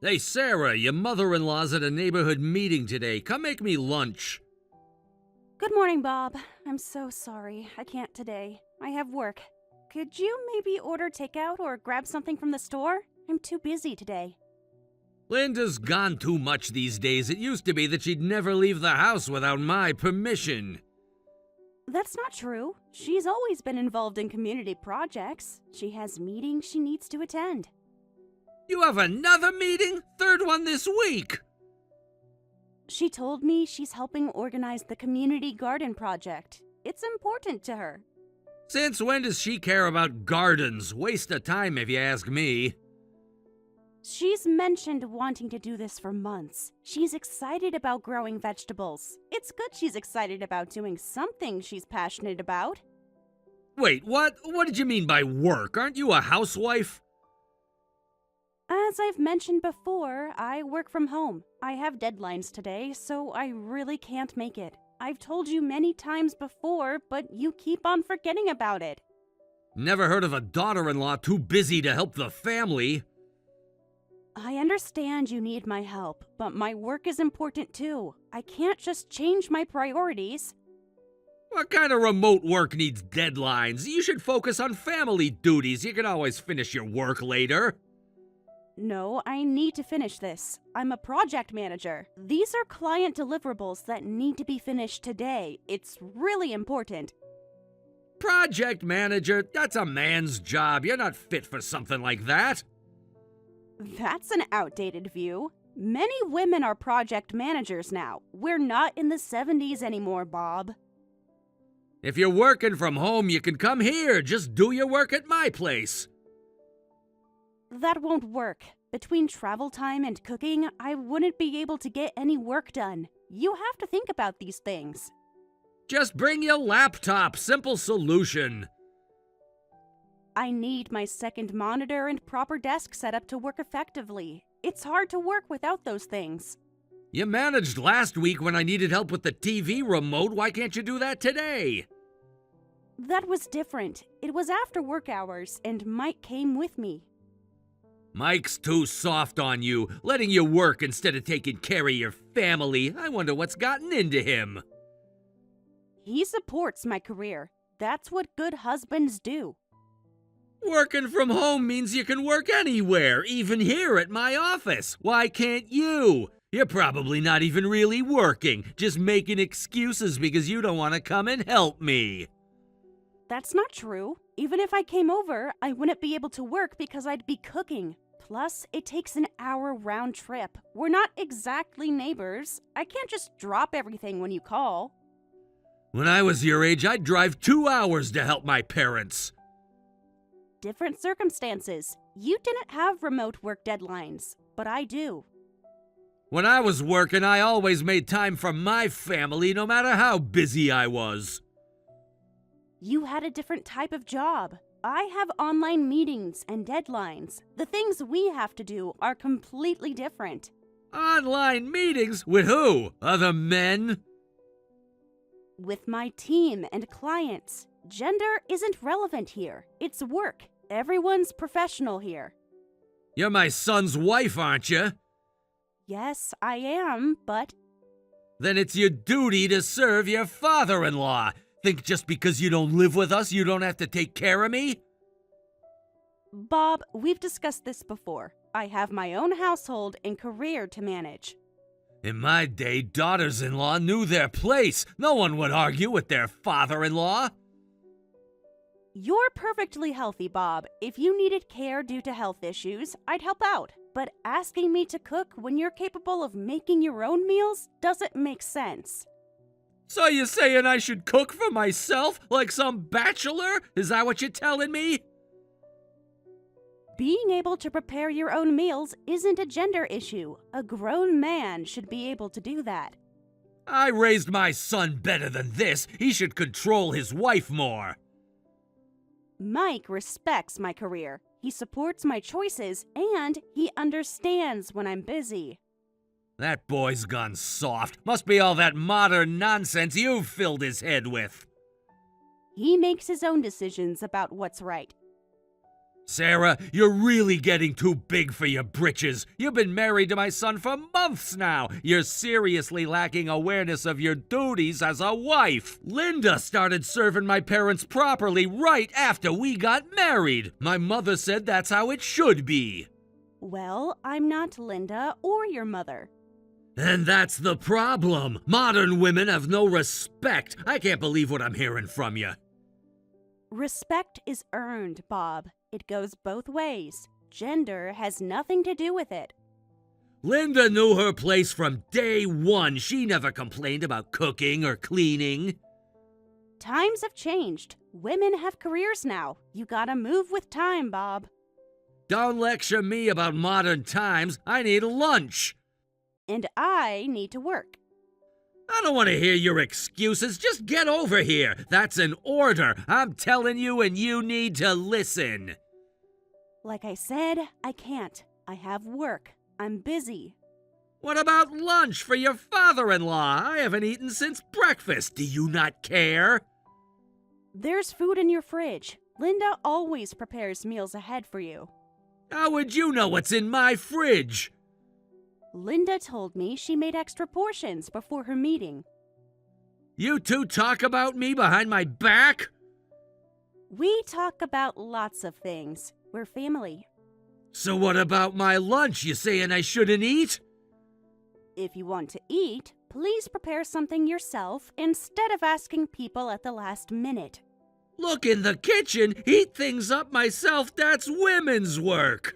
Hey, Sarah, your mother-in-law's at a neighborhood meeting today. Come make me lunch. Good morning, Bob. I'm so sorry. I can't today. I have work. Could you maybe order takeout or grab something from the store? I'm too busy today. Linda's gone too much these days. It used to be that she'd never leave the house without my permission. That's not true. She's always been involved in community projects. She has meetings she needs to attend. You have another meeting? Third one this week. She told me she's helping organize the community garden project. It's important to her. Since when does she care about gardens? Waste of time if you ask me. She's mentioned wanting to do this for months. She's excited about growing vegetables. It's good she's excited about doing something she's passionate about. Wait, what? What did you mean by work? Aren't you a housewife? As I've mentioned before, I work from home. I have deadlines today, so I really can't make it. I've told you many times before, but you keep on forgetting about it. Never heard of a daughter-in-law too busy to help the family. I understand you need my help, but my work is important too. I can't just change my priorities. What kind of remote work needs deadlines? You should focus on family duties. You can always finish your work later. No, I need to finish this. I'm a project manager. These are client deliverables that need to be finished today. It's really important. Project manager? That's a man's job. You're not fit for something like that. That's an outdated view. Many women are project managers now. We're not in the 70s anymore, Bob. If you're working from home, you can come here. Just do your work at my place. That won't work. Between travel time and cooking, I wouldn't be able to get any work done. You have to think about these things. Just bring your laptop. Simple solution. I need my second monitor and proper desk setup to work effectively. It's hard to work without those things. You managed last week when I needed help with the TV remote. Why can't you do that today? That was different. It was after work hours, and Mike came with me. Mike's too soft on you, letting you work instead of taking care of your family. I wonder what's gotten into him. He supports my career. That's what good husbands do. Working from home means you can work anywhere, even here at my office. Why can't you? You're probably not even really working, just making excuses because you don't want to come and help me. That's not true. Even if I came over, I wouldn't be able to work because I'd be cooking. Plus, it takes an hour round trip. We're not exactly neighbors. I can't just drop everything when you call. When I was your age, I'd drive 2 hours to help my parents. Different circumstances. You didn't have remote work deadlines, but I do. When I was working, I always made time for my family, no matter how busy I was. You had a different type of job. I have online meetings and deadlines. The things we have to do are completely different. Online meetings? With who? Other men? With my team and clients. Gender isn't relevant here. It's work. Everyone's professional here. You're my son's wife, aren't you? Yes, I am, but... Then it's your duty to serve your father-in-law. Think just because you don't live with us, you don't have to take care of me? Bob, we've discussed this before. I have my own household and career to manage. In my day, daughters-in-law knew their place. No one would argue with their father-in-law. You're perfectly healthy, Bob. If you needed care due to health issues, I'd help out. But asking me to cook when you're capable of making your own meals doesn't make sense. So you're saying I should cook for myself like some bachelor? Is that what you're telling me? Being able to prepare your own meals isn't a gender issue. A grown man should be able to do that. I raised my son better than this. He should control his wife more. Mike respects my career. He supports my choices, and he understands when I'm busy. That boy's gone soft. Must be all that modern nonsense you've filled his head with. He makes his own decisions about what's right. Sarah, you're really getting too big for your britches. You've been married to my son for months now. You're seriously lacking awareness of your duties as a wife. Linda started serving my parents properly right after we got married. My mother said that's how it should be. Well, I'm not Linda or your mother. And that's the problem. Modern women have no respect. I can't believe what I'm hearing from you. Respect is earned, Bob. It goes both ways. Gender has nothing to do with it. Linda knew her place from day one. She never complained about cooking or cleaning. Times have changed. Women have careers now. You gotta move with time, Bob. Don't lecture me about modern times. I need lunch. And I need to work. I don't want to hear your excuses. Just get over here. That's an order. I'm telling you, and you need to listen. Like I said, I can't. I have work. I'm busy. What about lunch for your father-in-law? I haven't eaten since breakfast. Do you not care? There's food in your fridge. Linda always prepares meals ahead for you. How would you know what's in my fridge? Linda told me she made extra portions before her meeting. You two talk about me behind my back? We talk about lots of things. We're family. So what about my lunch? You saying I shouldn't eat? If you want to eat, please prepare something yourself instead of asking people at the last minute. Look in the kitchen, heat things up myself, that's women's work.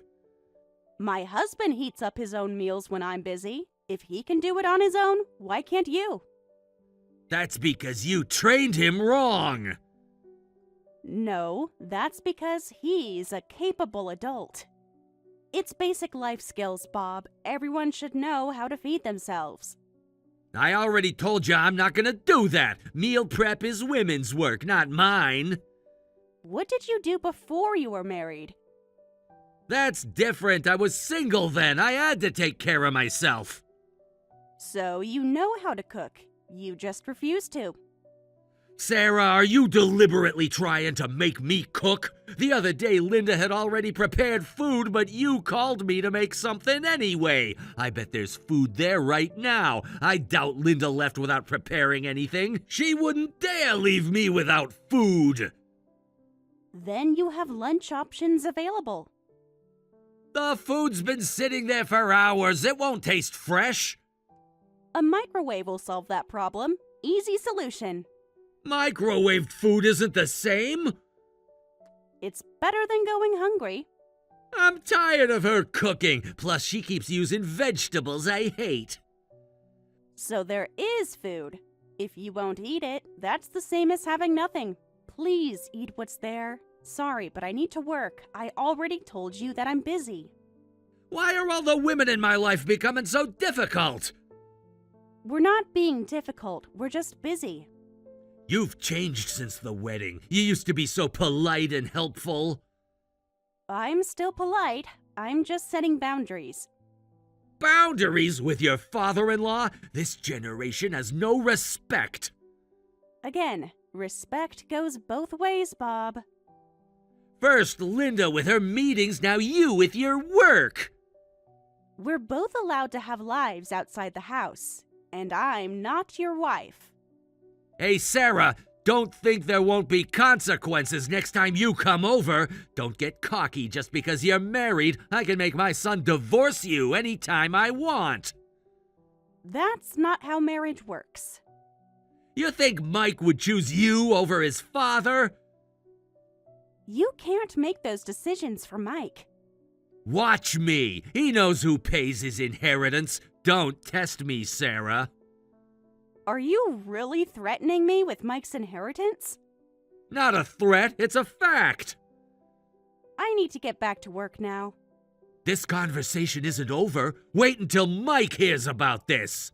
My husband heats up his own meals when I'm busy. If he can do it on his own, why can't you? That's because you trained him wrong. No, that's because he's a capable adult. It's basic life skills, Bob. Everyone should know how to feed themselves. I already told you I'm not gonna do that. Meal prep is women's work, not mine. What did you do before you were married? That's different. I was single then. I had to take care of myself. So you know how to cook. You just refuse to. Sarah, are you deliberately trying to make me cook? The other day, Linda had already prepared food, but you called me to make something anyway. I bet there's food there right now. I doubt Linda left without preparing anything. She wouldn't dare leave me without food. Then you have lunch options available. The food's been sitting there for hours. It won't taste fresh. A microwave will solve that problem. Easy solution. Microwaved food isn't the same. It's better than going hungry. I'm tired of her cooking. Plus, she keeps using vegetables I hate. So there is food. If you won't eat it, that's the same as having nothing. Please eat what's there. Sorry, but I need to work. I already told you that I'm busy. Why are all the women in my life becoming so difficult? We're not being difficult. We're just busy. You've changed since the wedding. You used to be so polite and helpful. I'm still polite. I'm just setting boundaries. Boundaries with your father-in-law? This generation has no respect. Again, respect goes both ways, Bob. First Linda with her meetings, now you with your work. We're both allowed to have lives outside the house, and I'm not your wife. Hey, Sarah, don't think there won't be consequences next time you come over. Don't get cocky just because you're married. I can make my son divorce you anytime I want. That's not how marriage works. You think Mike would choose you over his father? You can't make those decisions for Mike. Watch me. He knows who pays his inheritance. Don't test me, Sarah. Are you really threatening me with Mike's inheritance? Not a threat, it's a fact. I need to get back to work now. This conversation isn't over. Wait until Mike hears about this.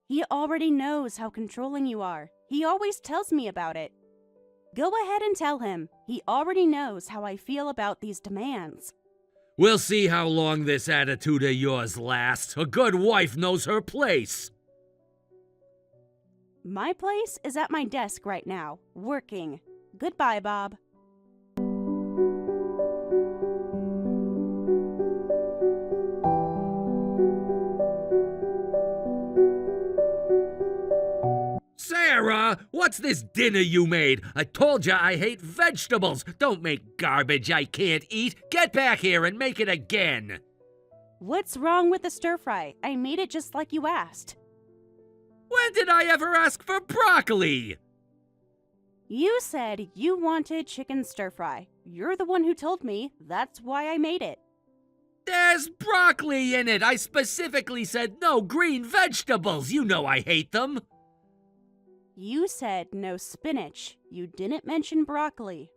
He already knows how controlling you are. He always tells me about it. Go ahead and tell him. He already knows how I feel about these demands. We'll see how long this attitude of yours lasts. A good wife knows her place. My place is at my desk right now, working. Goodbye, Bob. What's this dinner you made? I told you I hate vegetables. Don't make garbage I can't eat. Get back here and make it again. What's wrong with the stir fry? I made it just like you asked. When did I ever ask for broccoli? You said you wanted chicken stir fry. You're the one who told me. That's why I made it. There's broccoli in it. I specifically said no green vegetables. You know I hate them. You said no spinach. You didn't mention broccoli.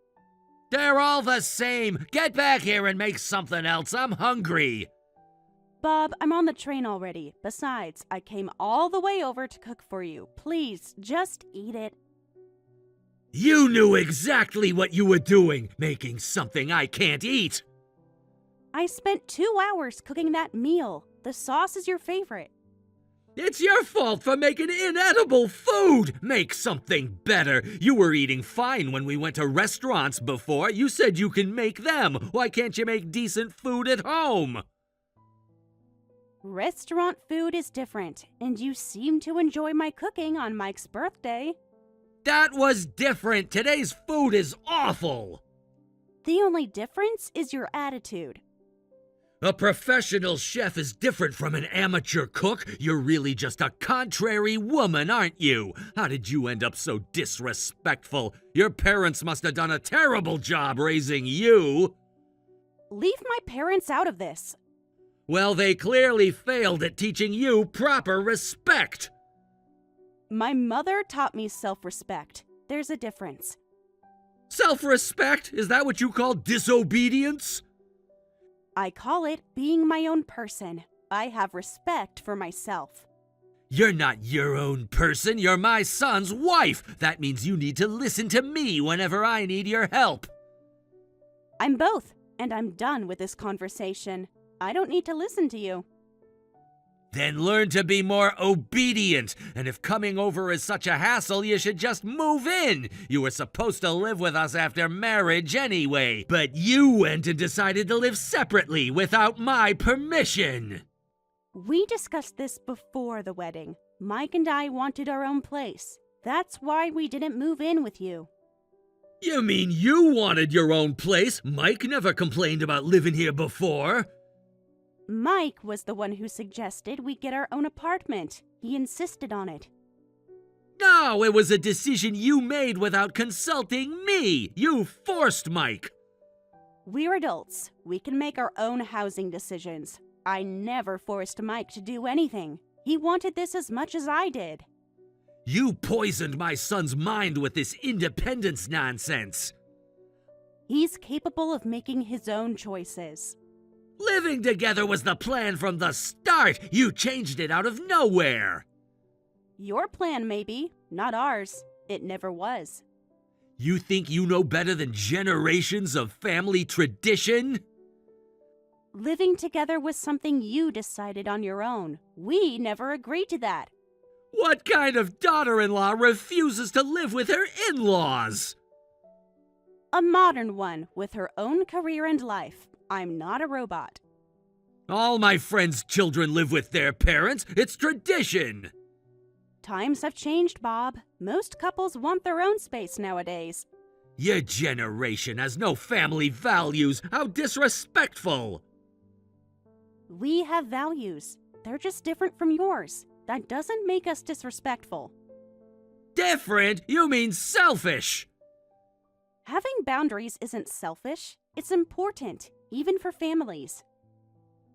They're all the same. Get back here and make something else. I'm hungry. Bob, I'm on the train already. Besides, I came all the way over to cook for you. Please, just eat it. You knew exactly what you were doing, making something I can't eat. I spent 2 hours cooking that meal. The sauce is your favorite. It's your fault for making inedible food! Make something better! You were eating fine when we went to restaurants before. You said you can make them. Why can't you make decent food at home? Restaurant food is different, and you seem to enjoy my cooking on Mike's birthday. That was different. Today's food is awful. The only difference is your attitude. A professional chef is different from an amateur cook. You're really just a contrary woman, aren't you? How did you end up so disrespectful? Your parents must have done a terrible job raising you. Leave my parents out of this. Well, they clearly failed at teaching you proper respect. My mother taught me self-respect. There's a difference. Self-respect? Is that what you call disobedience? I call it being my own person. I have respect for myself. You're not your own person. You're my son's wife. That means you need to listen to me whenever I need your help. I'm both, and I'm done with this conversation. I don't need to listen to you. Then learn to be more obedient. And if coming over is such a hassle, you should just move in. You were supposed to live with us after marriage anyway. But you went and decided to live separately without my permission. We discussed this before the wedding. Mike and I wanted our own place. That's why we didn't move in with you. You mean you wanted your own place? Mike never complained about living here before. Mike was the one who suggested we get our own apartment. He insisted on it. No, it was a decision you made without consulting me. You forced Mike. We're adults. We can make our own housing decisions. I never forced Mike to do anything. He wanted this as much as I did. You poisoned my son's mind with this independence nonsense. He's capable of making his own choices. Living together was the plan from the start. You changed it out of nowhere. Your plan, maybe, not ours. It never was. You think you know better than generations of family tradition? Living together was something you decided on your own. We never agreed to that. What kind of daughter-in-law refuses to live with her in-laws? A modern one with her own career and life. I'm not a robot. All my friends' children live with their parents. It's tradition. Times have changed, Bob. Most couples want their own space nowadays. Your generation has no family values. How disrespectful. We have values. They're just different from yours. That doesn't make us disrespectful. Different? You mean selfish. Having boundaries isn't selfish. It's important, even for families.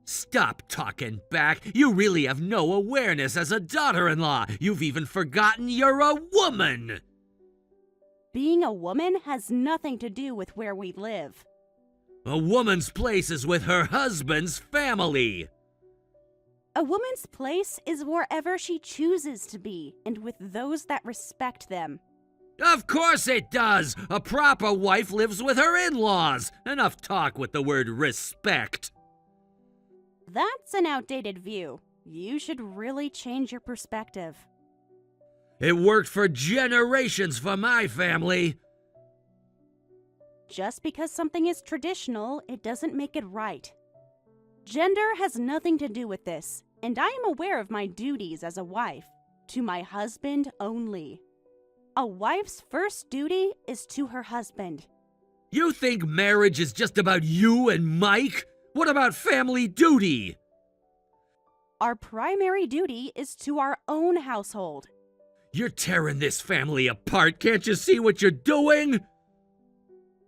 Stop talking back. You really have no awareness as a daughter-in-law. You've even forgotten you're a woman. Being a woman has nothing to do with where we live. A woman's place is with her husband's family. A woman's place is wherever she chooses to be, and with those that respect them. Of course it does! A proper wife lives with her in-laws. Enough talk with the word respect. That's an outdated view. You should really change your perspective. It worked for generations for my family. Just because something is traditional, it doesn't make it right. Gender has nothing to do with this, and I am aware of my duties as a wife. To my husband only. A wife's first duty is to her husband. You think marriage is just about you and Mike? What about family duty? Our primary duty is to our own household. You're tearing this family apart. Can't you see what you're doing?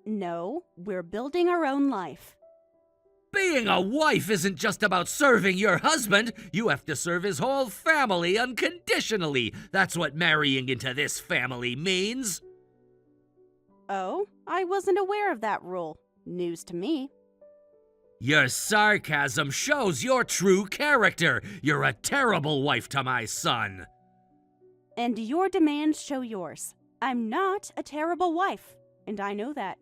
No, we're building our own life. Being a wife isn't just about serving your husband. You have to serve his whole family unconditionally. That's what marrying into this family means. Oh, I wasn't aware of that rule. News to me. Your sarcasm shows your true character. You're a terrible wife to my son. And your demands show yours. I'm not a terrible wife, and I know that.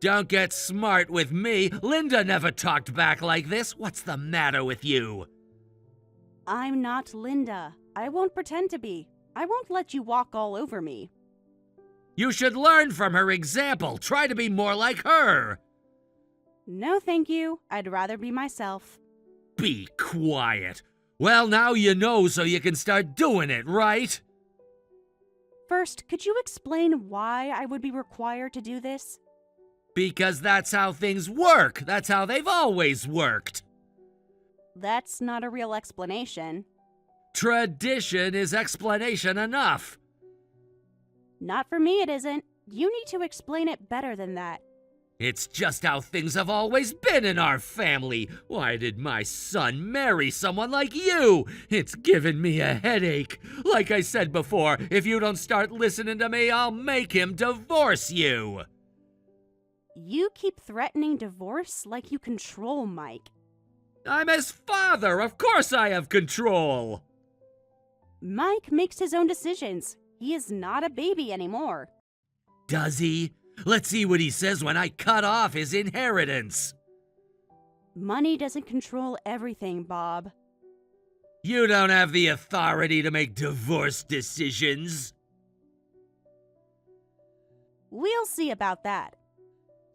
Don't get smart with me. Linda never talked back like this. What's the matter with you? I'm not Linda. I won't pretend to be. I won't let you walk all over me. You should learn from her example. Try to be more like her. No, thank you. I'd rather be myself. Be quiet. Well, now you know so you can start doing it, right? First, could you explain why I would be required to do this? Because that's how things work. That's how they've always worked. That's not a real explanation. Tradition is explanation enough. Not for me, it isn't. You need to explain it better than that. It's just how things have always been in our family. Why did my son marry someone like you? It's given me a headache. Like I said before, if you don't start listening to me, I'll make him divorce you. You keep threatening divorce like you control Mike. I'm his father. Of course I have control. Mike makes his own decisions. He is not a baby anymore. Does he? Let's see what he says when I cut off his inheritance. Money doesn't control everything, Bob. You don't have the authority to make divorce decisions. We'll see about that.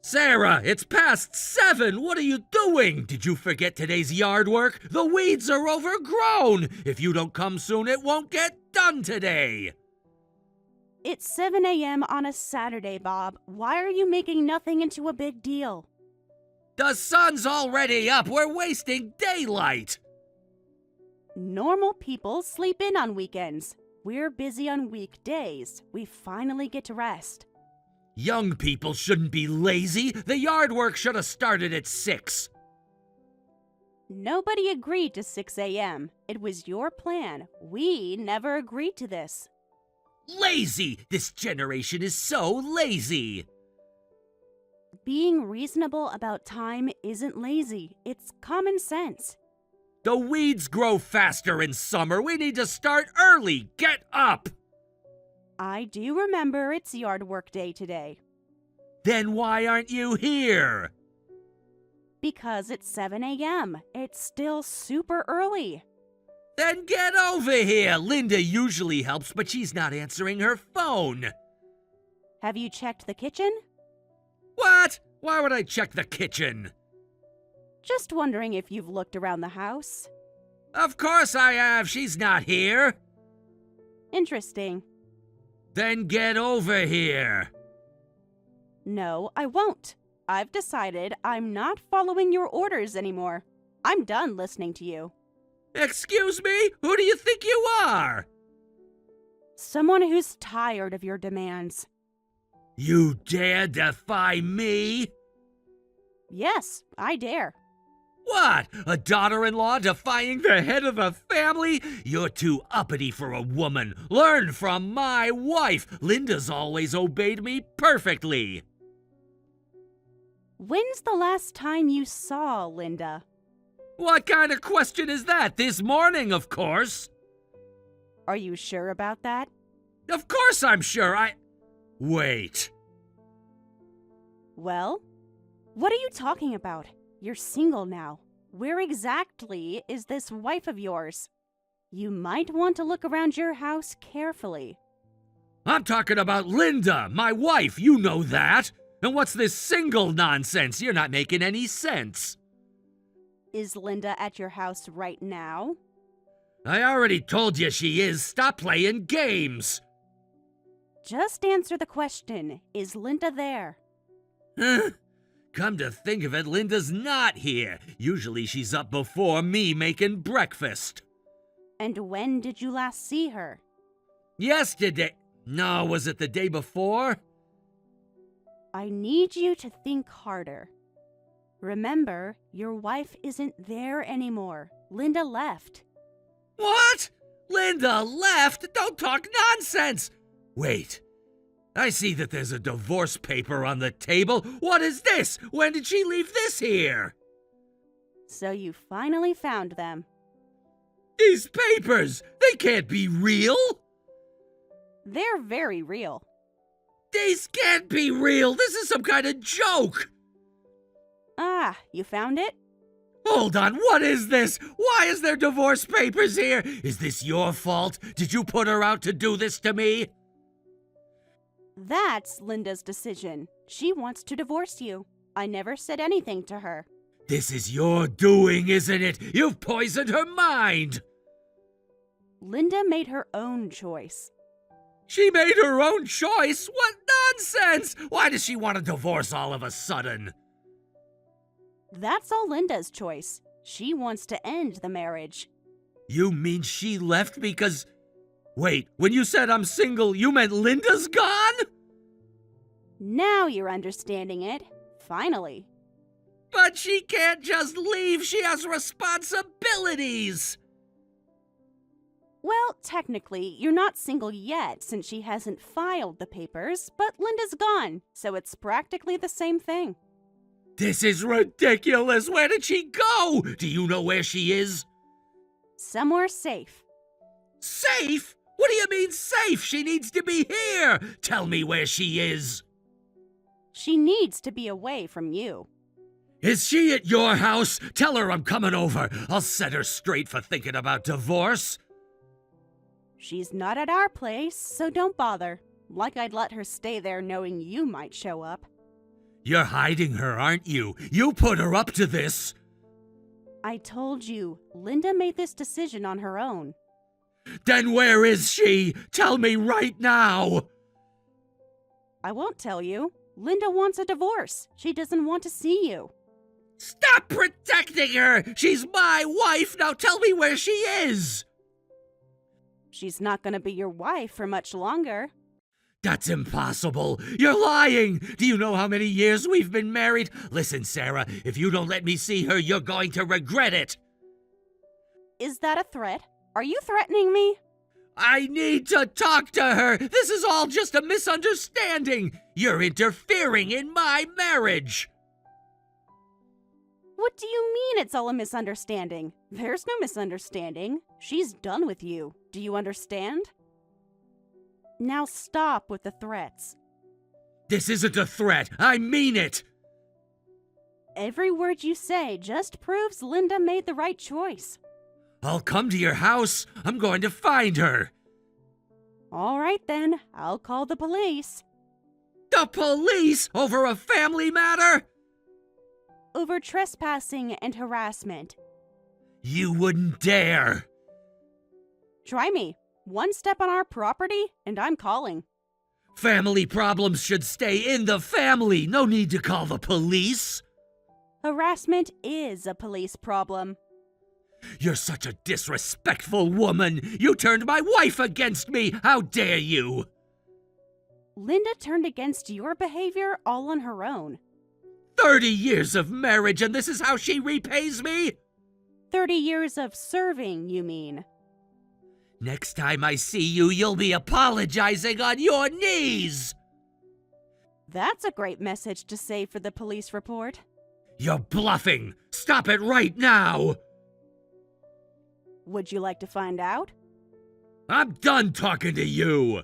Sarah, it's past 7. What are you doing? Did you forget today's yard work? The weeds are overgrown. If you don't come soon, it won't get done today. It's 7 a.m. on a Saturday, Bob. Why are you making nothing into a big deal? The sun's already up. We're wasting daylight. Normal people sleep in on weekends. We're busy on weekdays. We finally get to rest. Young people shouldn't be lazy. The yard work should have started at 6. Nobody agreed to 6 a.m. It was your plan. We never agreed to this. Lazy! This generation is so lazy. Being reasonable about time isn't lazy. It's common sense. The weeds grow faster in summer. We need to start early. Get up! I do remember it's yard work day today. Then why aren't you here? Because it's 7 a.m. It's still super early. Then get over here. Linda usually helps, but she's not answering her phone. Have you checked the kitchen? What? Why would I check the kitchen? Just wondering if you've looked around the house. Of course I have. She's not here. Interesting. Then get over here. No, I won't. I've decided I'm not following your orders anymore. I'm done listening to you. Excuse me? Who do you think you are? Someone who's tired of your demands. You dare defy me? Yes, I dare. What? A daughter-in-law defying the head of a family? You're too uppity for a woman. Learn from my wife. Linda's always obeyed me perfectly. When's the last time you saw Linda? What kind of question is that? This morning, of course. Are you sure about that? Of course I'm sure. Wait. Well, what are you talking about? You're single now. Where exactly is this wife of yours? You might want to look around your house carefully. I'm talking about Linda, my wife. You know that. And what's this single nonsense? You're not making any sense. Is Linda at your house right now? I already told you she is. Stop playing games. Just answer the question. Is Linda there? Huh? Come to think of it, Linda's not here. Usually she's up before me making breakfast. And when did you last see her? Yesterday. No, was it the day before? I need you to think harder. Remember, your wife isn't there anymore. Linda left. What? Linda left? Don't talk nonsense! Wait. I see that there's a divorce paper on the table. What is this? When did she leave this here? So you finally found them. These papers! They can't be real! They're very real. These can't be real! This is some kind of joke! Ah, you found it? Hold on, what is this? Why is there divorce papers here? Is this your fault? Did you put her out to do this to me? That's Linda's decision. She wants to divorce you. I never said anything to her. This is your doing, isn't it? You've poisoned her mind! Linda made her own choice. She made her own choice? What nonsense! Why does she want a divorce all of a sudden? That's all Linda's choice. She wants to end the marriage. You mean she left because... Wait, when you said I'm single, you meant Linda's gone? Now you're understanding it. Finally. But she can't just leave. She has responsibilities. Well, technically, you're not single yet since she hasn't filed the papers, but Linda's gone, so it's practically the same thing. This is ridiculous. Where did she go? Do you know where she is? Somewhere safe. Safe? What do you mean safe? She needs to be here. Tell me where she is. She needs to be away from you. Is she at your house? Tell her I'm coming over. I'll set her straight for thinking about divorce. She's not at our place, so don't bother. Like I'd let her stay there knowing you might show up. You're hiding her, aren't you? You put her up to this. I told you, Linda made this decision on her own. Then where is she? Tell me right now. I won't tell you. Linda wants a divorce. She doesn't want to see you. Stop protecting her! She's my wife! Now tell me where she is! She's not going to be your wife for much longer. That's impossible. You're lying. Do you know how many years we've been married? Listen, Sarah, if you don't let me see her, you're going to regret it. Is that a threat? Are you threatening me? I need to talk to her. This is all just a misunderstanding. You're interfering in my marriage. What do you mean it's all a misunderstanding? There's no misunderstanding. She's done with you. Do you understand? Now stop with the threats. This isn't a threat. I mean it. Every word you say just proves Linda made the right choice. I'll come to your house. I'm going to find her. All right then, I'll call the police. The police? Over a family matter? Over trespassing and harassment. You wouldn't dare. Try me. One step on our property, and I'm calling. Family problems should stay in the family. No need to call the police. Harassment is a police problem. You're such a disrespectful woman. You turned my wife against me. How dare you? Linda turned against your behavior all on her own. 30 years of marriage, and this is how she repays me? 30 years of serving, you mean? Next time I see you, you'll be apologizing on your knees. That's a great message to say for the police report. You're bluffing. Stop it right now. Would you like to find out? I'm done talking to you.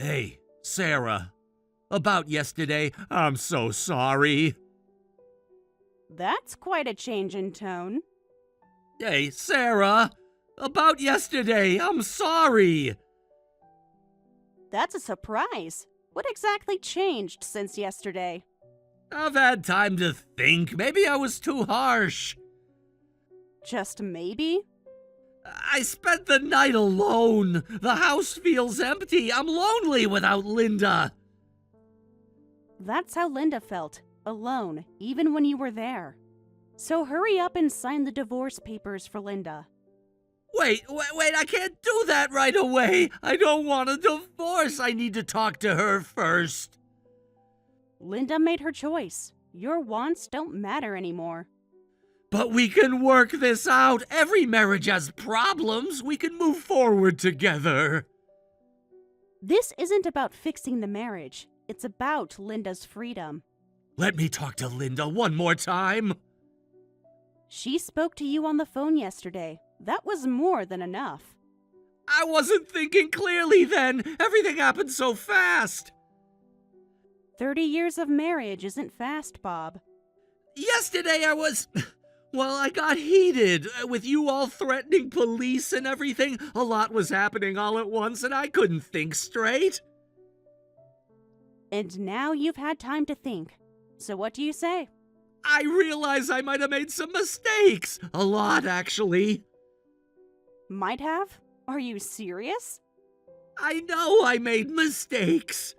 Hey, Sarah. About yesterday, I'm so sorry. That's quite a change in tone. Hey, Sarah. About yesterday, I'm sorry. That's a surprise. What exactly changed since yesterday? I've had time to think. Maybe I was too harsh. Just maybe? I spent the night alone. The house feels empty. I'm lonely without Linda. That's how Linda felt, alone, even when you were there. So hurry up and sign the divorce papers for Linda. Wait, I can't do that right away. I don't want a divorce. I need to talk to her first. Linda made her choice. Your wants don't matter anymore. But we can work this out. Every marriage has problems. We can move forward together. This isn't about fixing the marriage. It's about Linda's freedom. Let me talk to Linda one more time. She spoke to you on the phone yesterday. That was more than enough. I wasn't thinking clearly then. Everything happened so fast. 30 years of marriage isn't fast, Bob. Yesterday I got heated with you all threatening police and everything. A lot was happening all at once and I couldn't think straight. And now you've had time to think. So what do you say? I realize I might have made some mistakes. A lot, actually. Might have? Are you serious? I know I made mistakes.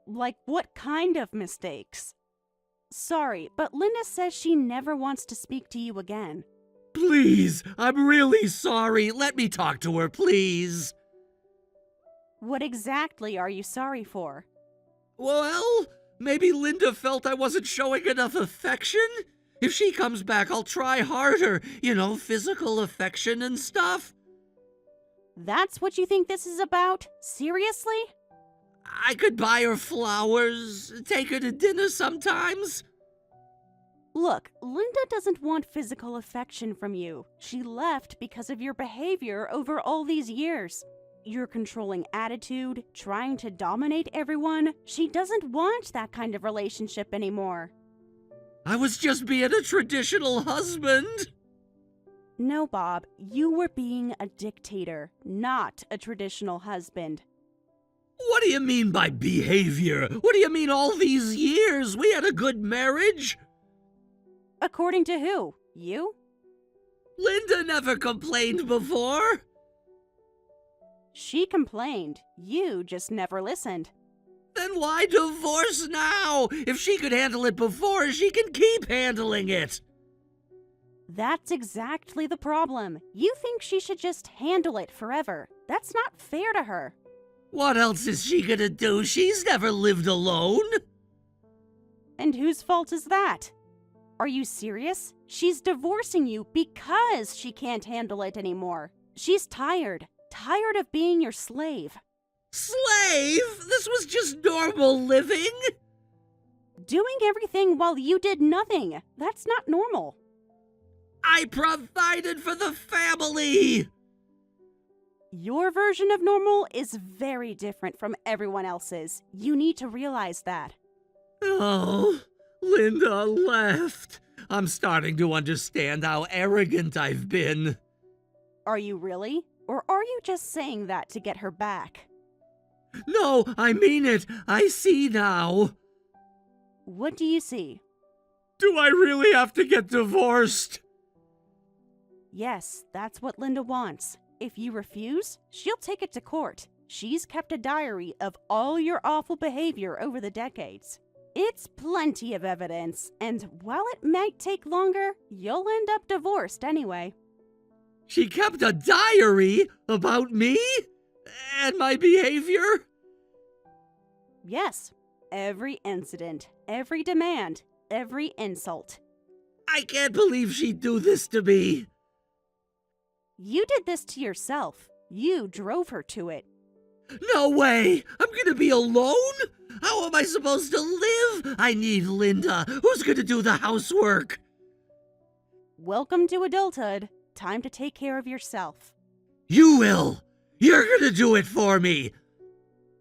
Like what kind of mistakes? Sorry, but Linda says she never wants to speak to you again. Please, I'm really sorry. Let me talk to her, please. What exactly are you sorry for? Well, maybe Linda felt I wasn't showing enough affection. If she comes back, I'll try harder. Physical affection and stuff. That's what you think this is about? Seriously? I could buy her flowers, take her to dinner sometimes. Look, Linda doesn't want physical affection from you. She left because of your behavior over all these years. Your controlling attitude, trying to dominate everyone. She doesn't want that kind of relationship anymore. I was just being a traditional husband. No, Bob, you were being a dictator, not a traditional husband. What do you mean by behavior? What do you mean all these years? We had a good marriage. According to who? You? Linda never complained before. She complained. You just never listened. Then why divorce now? If she could handle it before, she can keep handling it. That's exactly the problem. You think she should just handle it forever. That's not fair to her. What else is she gonna do? She's never lived alone. And whose fault is that? Are you serious? She's divorcing you because she can't handle it anymore. She's tired of being your slave. Slave? This was just normal living. Doing everything while you did nothing. That's not normal. I provided for the family. Your version of normal is very different from everyone else's. You need to realize that. Oh, Linda left. I'm starting to understand how arrogant I've been. Are you really? Or are you just saying that to get her back? No, I mean it. I see now. What do you see? Do I really have to get divorced? Yes, that's what Linda wants. If you refuse, she'll take it to court. She's kept a diary of all your awful behavior over the decades. It's plenty of evidence, and while it might take longer, you'll end up divorced anyway. She kept a diary about me and my behavior? Yes, every incident, every demand, every insult. I can't believe she'd do this to me. You did this to yourself. You drove her to it. No way! I'm gonna be alone? How am I supposed to live? I need Linda. Who's gonna do the housework? Welcome to adulthood. Time to take care of yourself. You will. You're gonna do it for me.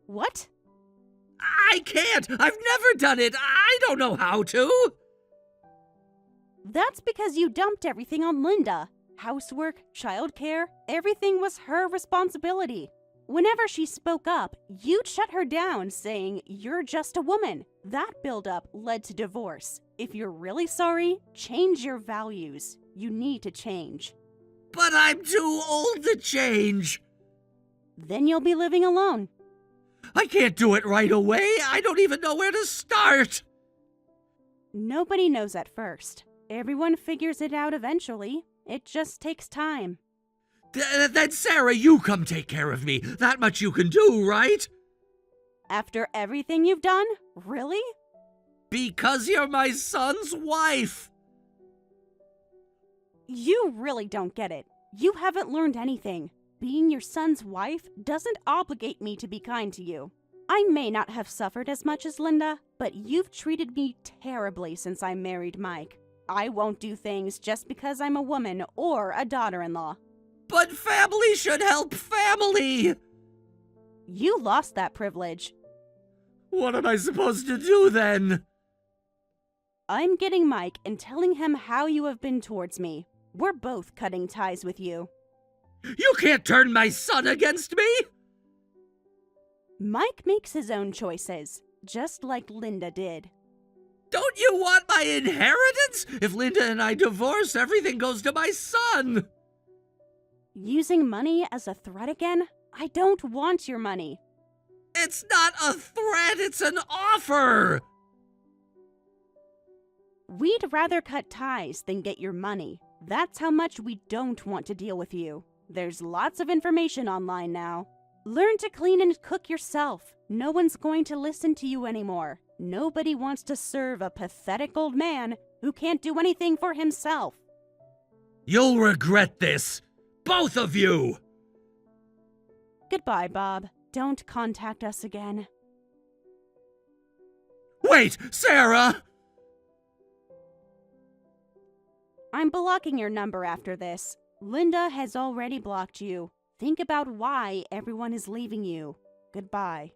What? I can't. I've never done it. I don't know how to. That's because you dumped everything on Linda. Housework, childcare, everything was her responsibility. Whenever she spoke up, you'd shut her down, saying, "You're just a woman." That buildup led to divorce. If you're really sorry, change your values. You need to change. But I'm too old to change. Then you'll be living alone. I can't do it right away. I don't even know where to start. Nobody knows at first. Everyone figures it out eventually. It just takes time. Then, Sarah, you come take care of me. That much you can do, right? After everything you've done? Really? Because you're my son's wife. You really don't get it. You haven't learned anything. Being your son's wife doesn't obligate me to be kind to you. I may not have suffered as much as Linda, but you've treated me terribly since I married Mike. I won't do things just because I'm a woman or a daughter-in-law. But family should help family. You lost that privilege. What am I supposed to do then? I'm getting Mike and telling him how you have been towards me. We're both cutting ties with you. You can't turn my son against me. Mike makes his own choices, just like Linda did. Don't you want my inheritance? If Linda and I divorce, everything goes to my son. Using money as a threat again? I don't want your money. It's not a threat, it's an offer. We'd rather cut ties than get your money. That's how much we don't want to deal with you. There's lots of information online now. Learn to clean and cook yourself. No one's going to listen to you anymore. Nobody wants to serve a pathetic old man who can't do anything for himself. You'll regret this. Both of you. Goodbye, Bob. Don't contact us again. Wait, Sarah! I'm blocking your number after this. Linda has already blocked you. Think about why everyone is leaving you. Goodbye.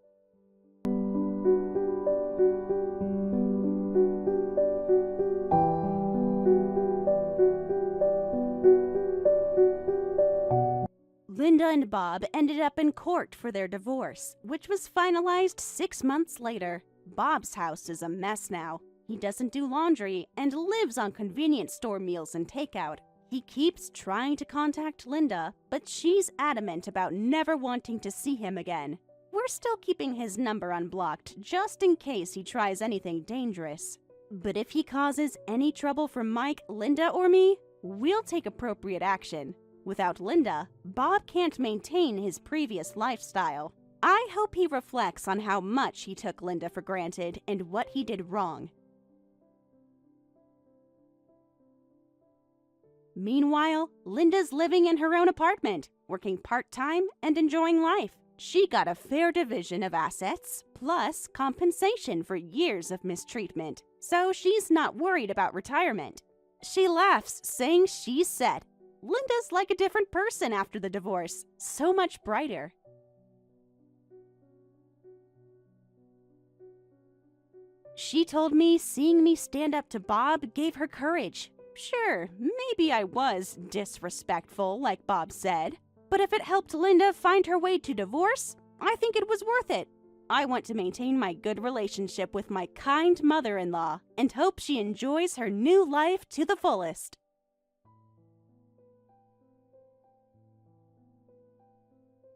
Linda and Bob ended up in court for their divorce, which was finalized 6 months later. Bob's house is a mess now. He doesn't do laundry and lives on convenience store meals and takeout. He keeps trying to contact Linda, but she's adamant about never wanting to see him again. We're still keeping his number unblocked just in case he tries anything dangerous. But if he causes any trouble for Mike, Linda, or me, we'll take appropriate action. Without Linda, Bob can't maintain his previous lifestyle. I hope he reflects on how much he took Linda for granted and what he did wrong. Meanwhile, Linda's living in her own apartment, working part-time and enjoying life. She got a fair division of assets, plus compensation for years of mistreatment, so she's not worried about retirement. She laughs, saying she's set. Linda's like a different person after the divorce, so much brighter. She told me seeing me stand up to Bob gave her courage. Sure, maybe I was disrespectful, like Bob said, but if it helped Linda find her way to divorce, I think it was worth it. I want to maintain my good relationship with my kind mother-in-law and hope she enjoys her new life to the fullest.